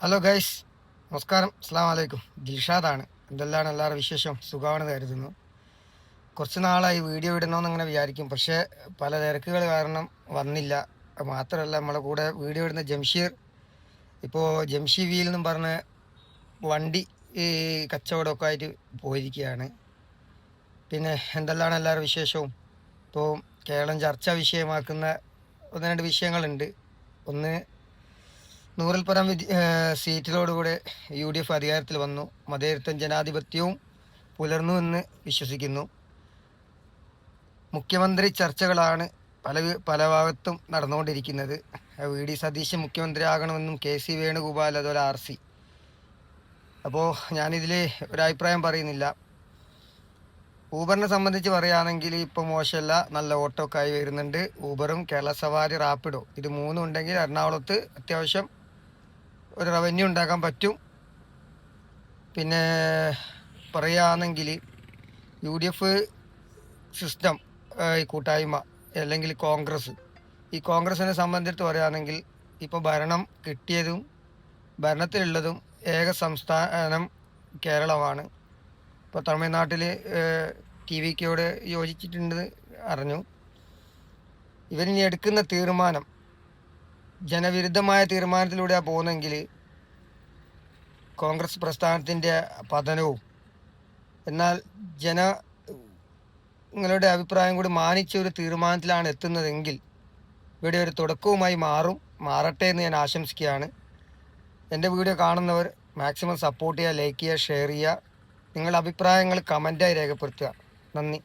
Hello guys, നമസ്കാരം, അസ്സാം വലൈക്കും. ദിൽഷാദാണ്. എന്തെല്ലാം എല്ലാവരും വിശേഷം? സുഖമാണെന്ന് കരുതുന്നു. കുറച്ച് നാളായി വീഡിയോ ഇടണമെന്ന് അങ്ങനെ വിചാരിക്കും, പക്ഷേ പല തിരക്കുകൾ കാരണം വന്നില്ല. മാത്രമല്ല, നമ്മളെ കൂടെ വീഡിയോ ഇടുന്ന ജംഷീർ ഇപ്പോൾ ജംഷി എന്നും പറഞ്ഞ് വണ്ടി ഈ കച്ചവടമൊക്കെ ആയിട്ട് പോയിരിക്കുകയാണ്. പിന്നെ എന്തെല്ലാം എല്ലാവരും വിശേഷവും? ഇപ്പോൾ കേരളം ചർച്ചാ വിഷയമാക്കുന്ന ഒന്ന് രണ്ട് വിഷയങ്ങളുണ്ട്. ഒന്ന്, നൂറിൽ പരം സീറ്റിലോടുകൂടെ UDF അധികാരത്തിൽ വന്നു. മതേതരത്വം ജനാധിപത്യവും പുലർന്നു എന്ന് വിശ്വസിക്കുന്നു. മുഖ്യമന്ത്രി ചർച്ചകളാണ് പല ഭാഗത്തും നടന്നുകൊണ്ടിരിക്കുന്നത്. VD സതീശൻ മുഖ്യമന്ത്രി ആകണമെന്നും KC വേണുഗോപാൽ, അതുപോലെ RC. അപ്പോൾ ഞാനിതിൽ ഒരഭിപ്രായം പറയുന്നില്ല. ഊബറിനെ സംബന്ധിച്ച് പറയുകയാണെങ്കിൽ ഇപ്പോൾ മോശമല്ല, നല്ല ഓട്ടമൊക്കെ ആയി വരുന്നുണ്ട്. ഊബറും കേരള സവാരി, റാപ്പിഡോ, ഇത് മൂന്നും ഉണ്ടെങ്കിൽ എറണാകുളത്ത് അത്യാവശ്യം ഒരു റവന്യൂ ഉണ്ടാക്കാൻ പറ്റും. പിന്നെ പറയുകയാണെങ്കിൽ UDF സിസ്റ്റം, ഈ കൂട്ടായ്മ അല്ലെങ്കിൽ ഈ കോൺഗ്രസിനെ സംബന്ധിച്ച് പറയുകയാണെങ്കിൽ ഇപ്പോൾ ഭരണം കിട്ടിയതും ഭരണത്തിലുള്ളതും ഏക സംസ്ഥാനം കേരളമാണ്. ഇപ്പോൾ തമിഴ്നാട്ടിൽ TVKയോട് യോജിച്ചിട്ടുണ്ടെന്ന് അറിഞ്ഞു. ഇവരിനി എടുക്കുന്ന തീരുമാനം ജനവിരുദ്ധമായ തീരുമാനത്തിലൂടെയാണ് പോകുന്നതെങ്കിൽ കോൺഗ്രസ് പ്രസ്ഥാനത്തിൻ്റെ പതനവും, എന്നാൽ ജനങ്ങളുടെ അഭിപ്രായം കൂടി മാനിച്ച ഒരു തീരുമാനത്തിലാണ് എത്തുന്നതെങ്കിൽ ഇവിടെ ഒരു തുടക്കവുമായി മാറട്ടെ എന്ന് ഞാൻ ആശംസിക്കുകയാണ്. എൻ്റെ വീഡിയോ കാണുന്നവർ മാക്സിമം സപ്പോർട്ട് ചെയ്യുക, ലൈക്ക് ചെയ്യുക, ഷെയർ ചെയ്യുക. നിങ്ങളുടെ അഭിപ്രായങ്ങൾ കമൻറ്റായി രേഖപ്പെടുത്തുക. നന്ദി.